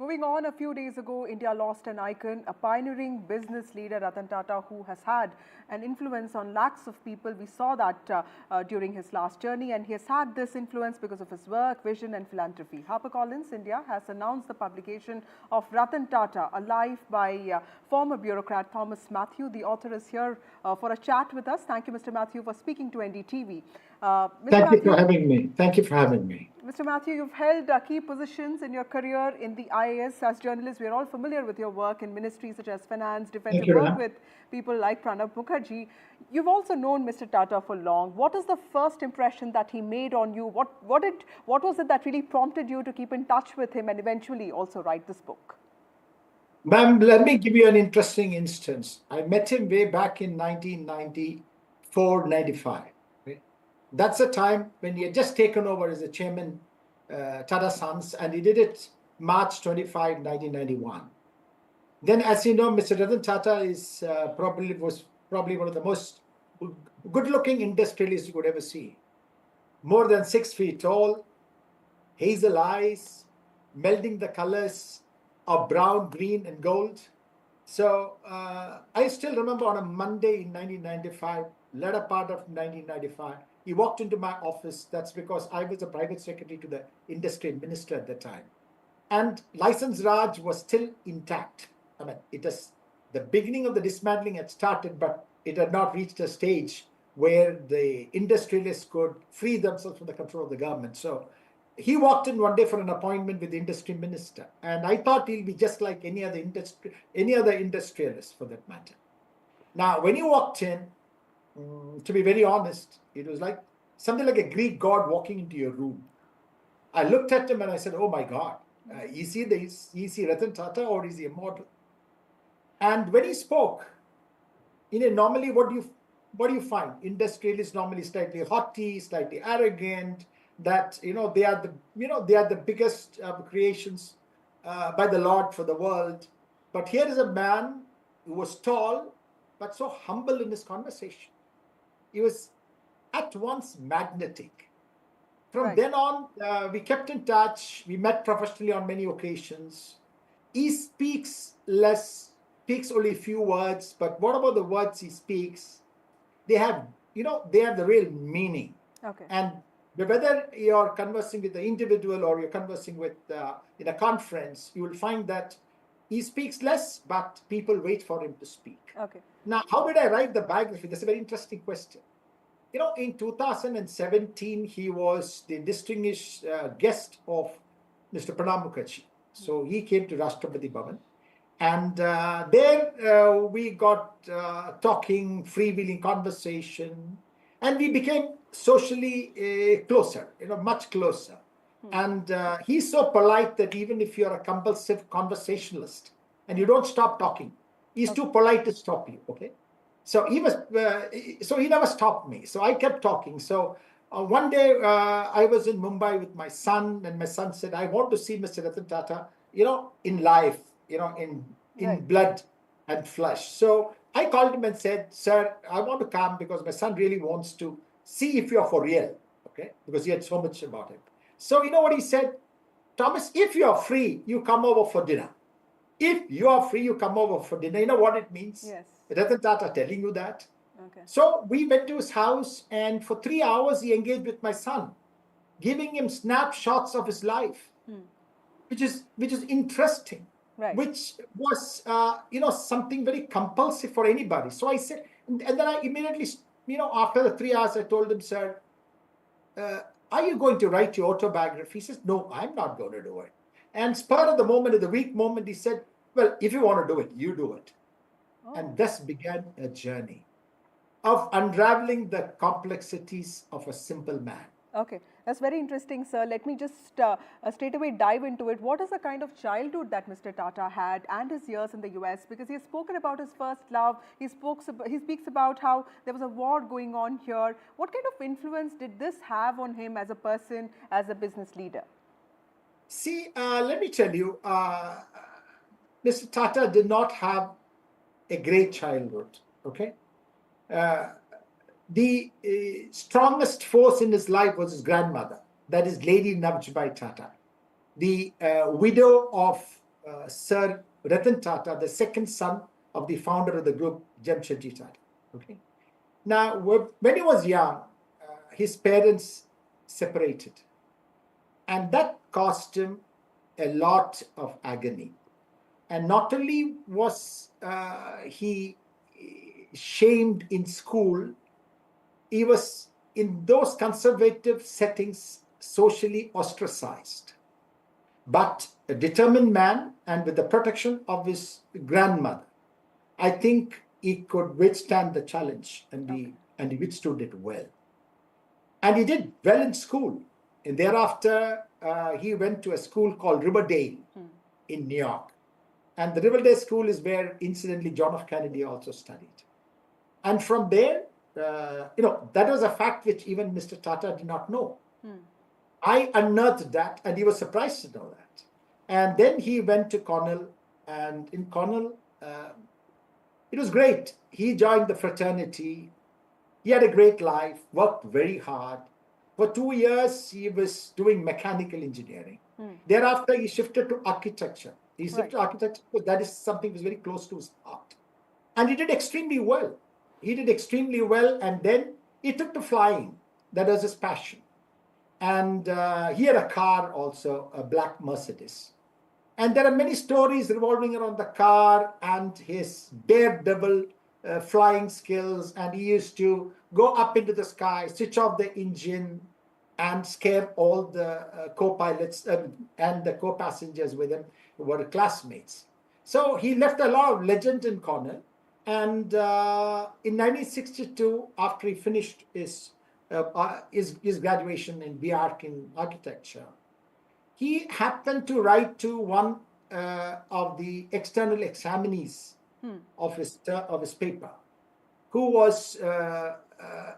Moving on, a few days ago, India lost an icon, a pioneering business leader, Ratan Tata, who has had an influence on lakhs of people. We saw that during his last journey, and he has had this influence because of his work, vision, and philanthropy. HarperCollins India has announced the publication of Ratan Tata, a life by former bureaucrat Thomas Mathew. The author is here for a chat with us. Thank you, Mr. Mathew, for speaking to NDTV. Thank you for having me. Thank you for having me. Mr. Mathew, you've held key positions in your career in the IAS. As journalists, we are all familiar with your work in ministries such as finance, defense. You've worked with people like Pranab Mukherjee. You've also known Mr. Tata for long. What is the first impression that he made on you? What was it that really prompted you to keep in touch with him and eventually also write this book? Ma'am, let me give you an interesting instance. I met him way back in 1994-95. That's the time when he had just taken over as the chairman, Tata Sons, and he did it March 25, 1991. Then, as you know, Mr. Ratan Tata was probably one of the most good-looking industrialists you could ever see. More than 6 feet tall, hazel eyes, melding the colors of brown, green, and gold. So I still remember on a Monday in 1995, latter part of 1995, he walked into my office. That's because I was a private secretary to the industry minister at the time. And License Raj was still intact. I mean, the beginning of the dismantling had started, but it had not reached a stage where the industrialists could free themselves from the control of the government. So he walked in one day for an appointment with the industry minister. And I thought he'll be just like any other industrialist for that matter. Now, when he walked in, to be very honest, it was like something like a Greek god walking into your room. I looked at him and I said, oh my God, is he Ratan Tata or is he immortal? And when he spoke, normally what do you find? Industrialists normally slightly haughty, slightly arrogant, that they are the biggest creations by the Lord for the world. But here is a man who was tall, but so humble in his conversation. He was at once magnetic. From then on, we kept in touch. We met professionally on many occasions. He speaks less, speaks only a few words, but what about the words he speaks? They have the real meaning. Okay. And whether you're conversing with the individual or you're conversing with in a conference, you will find that he speaks less, but people wait for him to speak. Okay. Now, how did I write the biography? That's a very interesting question. In 2017, he was the distinguished guest of Mr. Pranab Mukherjee. So he came to Rashtrapati Bhavan. And there we got talking, freewheeling conversation. And we became socially closer, much closer. And he's so polite that even if you're a compulsive conversationalist and you don't stop talking, he's too polite to stop you, okay? So he never stopped me. So I kept talking. So one day I was in Mumbai with my son, and my son said, I want to see Mr. Ratan Tata, in life, in blood and flesh. So I called him and said, sir, I want to come because my son really wants to see if you're for real, okay? Because he had so much about him. So you know what he said? Thomas, if you're free, you come over for dinner. If you are free, you come over for dinner. You know what it means? Yes. Ratan Tata telling you that. Okay. So we went to his house, and for 3 hours he engaged with my son, giving him snapshots of his life, which is interesting, which was something very compulsive for anybody. So I said, and then I immediately, after the 3 hours, I told him, sir, are you going to write your autobiography? He says, no, I'm not going to do it. And spur of the moment, at the weak moment, he said, well, if you want to do it, you do it. Oh. And thus began a journey of unraveling the complexities of a simple man. Okay, that's very interesting, sir. Let me just straight away dive into it. What is the kind of childhood that Mr. Tata had and his years in the US? Because he has spoken about his first love. He speaks about how there was a war going on here. What kind of influence did this have on him as a person, as a business leader? See, let me tell you, Mr. Tata did not have a great childhood, okay? The strongest force in his life was his grandmother, that is Lady Navjbai Tata, the widow of Sir Ratan Tata, the second son of the founder of the group, Jamshedji Tata. Okay. Now, when he was young, his parents separated, and that cost him a lot of agony. And not only was he shamed in school, he was in those conservative settings socially ostracized. But a determined man, and with the protection of his grandmother, I think he could withstand the challenge, and he withstood it well. And he did well in school. And thereafter, he went to a school called Riverdale in New York. And the Riverdale School is where, incidentally, John F. Kennedy also studied. And from there, that was a fact which even Mr. Tata did not know. I unearthed that, and he was surprised to know that. And then he went to Cornell, and in Cornell, it was great. He joined the fraternity. He had a great life, worked very hard. For 2 years, he was doing mechanical engineering. Thereafter, he shifted to architecture. He shifted to architecture because that is something that was very close to his heart. And he did extremely well. And then he took to flying. That was his passion. And he had a car also, a black Mercedes. And there are many stories revolving around the car and his daredevil flying skills. And he used to go up into the sky, switch off the engine, and scare all the co-pilots and the co-passengers with him who were classmates. So he left a lot of legend in Cornell. And in 1962, after he finished his graduation in BArch in architecture, he happened to write to one of the external examinees of his paper, who was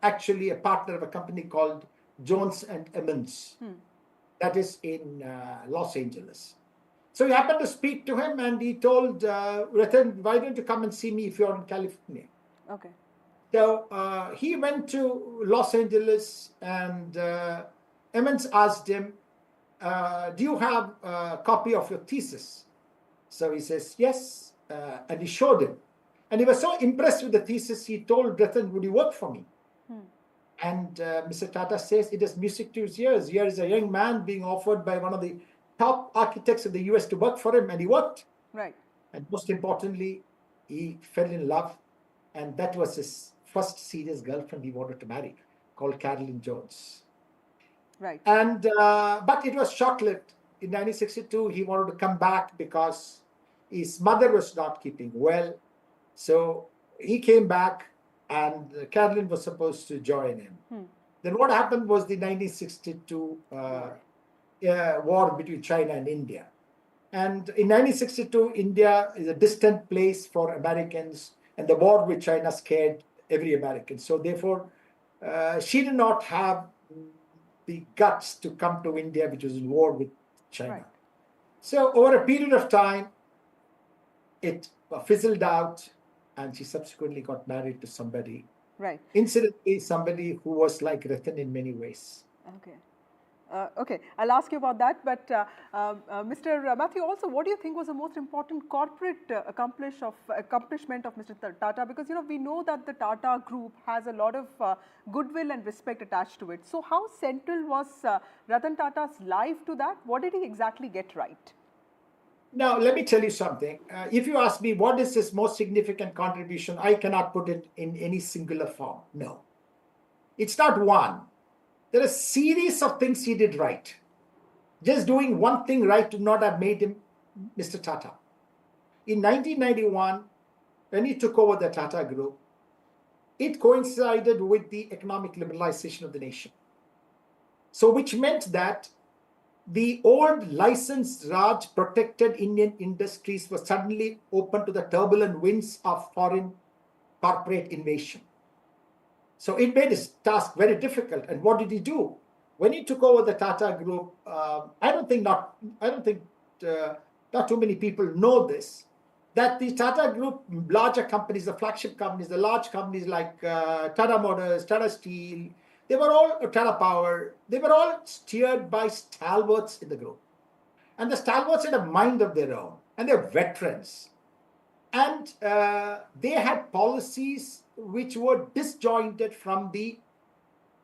actually a partner of a company called Jones and Emmons, that is in Los Angeles. So he happened to speak to him, and he told Ratan, why don't you come and see me if you're in California? Okay. So he went to Los Angeles, and Emmons asked him, do you have a copy of your thesis? So he says, yes, and he showed him. And he was so impressed with the thesis, he told Ratan, would you work for me? And Mr. Tata says, it is music to his ears. Here is a young man being offered by one of the top architects of the US to work for him, and he worked. Right. And most importantly, he fell in love, and that was his first serious girlfriend he wanted to marry, called Carolyn Jones. Right. And but it was short-lived. In 1962, he wanted to come back because his mother was not keeping well. So he came back, and Carolyn was supposed to join him. Then what happened was the 1962 war between China and India. And in 1962, India is a distant place for Americans, and the war with China scared every American. So therefore, she did not have the guts to come to India, which was in war with China. Right. So over a period of time, it fizzled out, and she subsequently got married to somebody. Right. Incidentally, somebody who was like Ratan in many ways. Okay. Okay, I'll ask you about that. But Mr. Mathew, also, what do you think was the most important corporate accomplishment of Mr. Tata? Because we know that the Tata Group has a lot of goodwill and respect attached to it. So, how central was Ratan Tata's life to that? What did he exactly get right? Now, let me tell you something. If you ask me what is his most significant contribution, I cannot put it in any singular form. No, it's not one. There are a series of things he did right. Just doing one thing right would not have made him Mr. Tata. In 1991, when he took over the Tata Group, it coincided with the economic liberalization of the nation. So, which meant that the old licensed Raj protected Indian industries were suddenly open to the turbulent winds of foreign corporate invasion. So it made his task very difficult. And what did he do? When he took over the Tata Group, I don't think not too many people know this, that the Tata Group, larger companies, the flagship companies, the large companies like Tata Motors, Tata Steel, they were all Tata Power, they were all steered by stalwarts in the group. And the stalwarts had a mind of their own. and they're veterans. And they had policies which were disjointed from the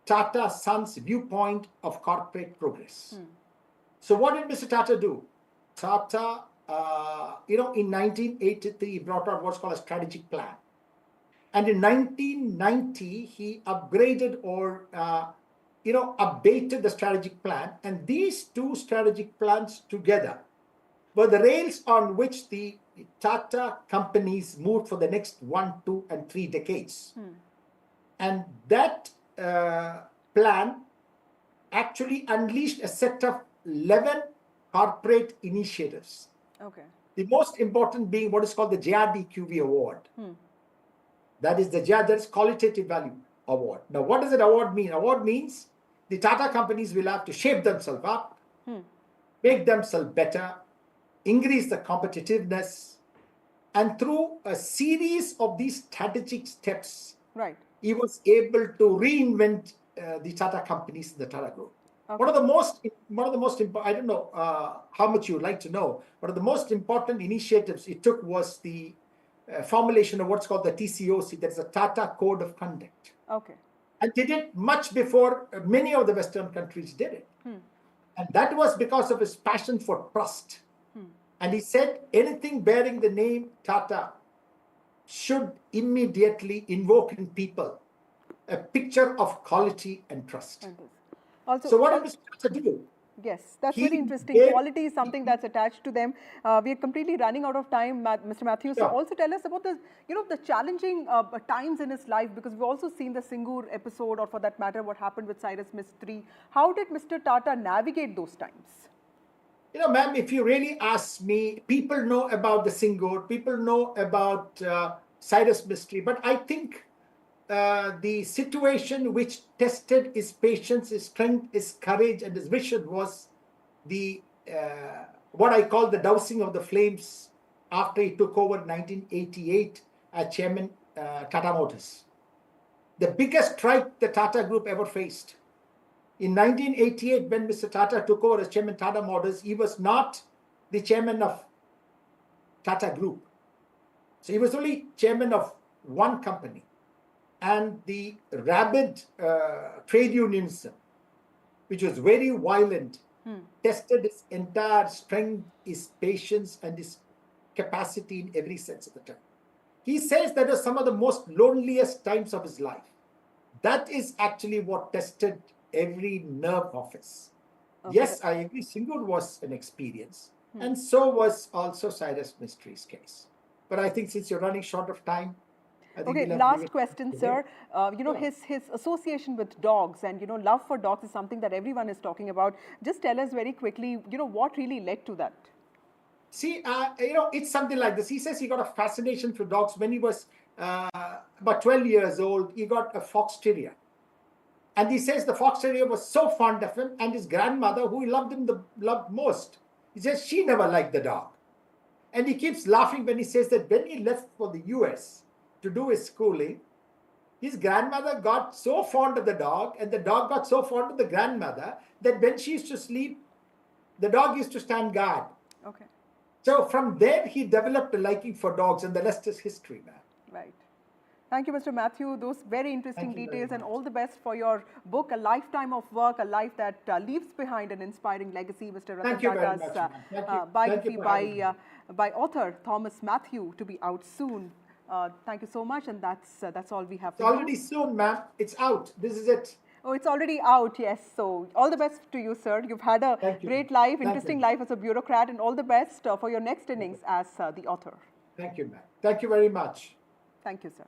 Tata Sons' viewpoint of corporate progress. So what did Mr. Tata do? Tata, in 1983, he brought out what's called a strategic plan. And in 1990, he upgraded or, updated the strategic plan. And these two strategic plans together were the rails on which the Tata companies moved for the next 1, 2, and 3 decades. And that plan actually unleashed a set of 11 corporate initiatives. Okay. The most important being what is called the JRDQV award. That is the that is qualitative value award. Now, what does that award mean? Award means the Tata companies will have to shape themselves up, make themselves better, increase the competitiveness, and through a series of these strategic steps, he was able to reinvent the Tata companies in the Tata Group. Okay. One of the most important, I don't know how much you would like to know, one of the most important initiatives it took was the formulation of what's called the TCOC, that is a Tata Code of Conduct. Okay. And they did it much before many of the Western countries did it. And that was because of his passion for trust. And he said anything bearing the name Tata should immediately invoke in people a picture of quality and trust. Also, so what did Mr. Tata do? Yes, that's very interesting. Quality is something that's attached to them. We are completely running out of time, Mr. Mathew. So also tell us about the, the challenging times in his life, because we've also seen the Singur episode, or for that matter, what happened with Cyrus Mistry. How did Mr. Tata navigate those times? Ma'am, if you really ask me, people know about the Singur, people know about Cyrus Mistry, but I think the situation which tested his patience, his strength, his courage, and his vision was the what I call the dousing of the flames after he took over in 1988 as chairman Tata Motors. The biggest strike the Tata Group ever faced. In 1988, when Mr. Tata took over as chairman Tata Motors, he was not the chairman of Tata Group. So he was only chairman of one company. And the rabid trade unionism, which was very violent, tested his entire strength, his patience, and his capacity in every sense of the term. He says that was some of the most loneliest times of his life. That is actually what tested every nerve of his. Okay. Yes, I agree, Singur was an experience, and so was also Cyrus Mistry's case. But I think since you're running short of time, okay, last question, sir. His association with dogs and, love for dogs is something that everyone is talking about. Just tell us very quickly, what really led to that? See, it's something like this. He says he got a fascination for dogs when he was about 12 years old. He got a fox terrier. And he says the fox terrier was so fond of him, and his grandmother, who he loved most, he says she never liked the dog. And he keeps laughing when he says that when he left for the US, to do his schooling, his grandmother got so fond of the dog, and the dog got so fond of the grandmother, that when she used to sleep, the dog used to stand guard. Okay. So from there, he developed a liking for dogs, and the rest is history, man. Right. Thank you, Mr. Mathew. Those very interesting details, and all the best for your book, A Lifetime of Work, a life that leaves behind an inspiring legacy. Mr. Ratan Tata's biography by author Thomas Mathew, to be out soon. Thank you so much, and that's all we have. It's already soon, ma'am. It's out. This is it. Oh, it's already out, yes. So all the best to you, sir. You've had a great life, interesting life as a bureaucrat, and all the best for your next innings as the author. Thank you, ma'am. Thank you very much. Thank you, sir.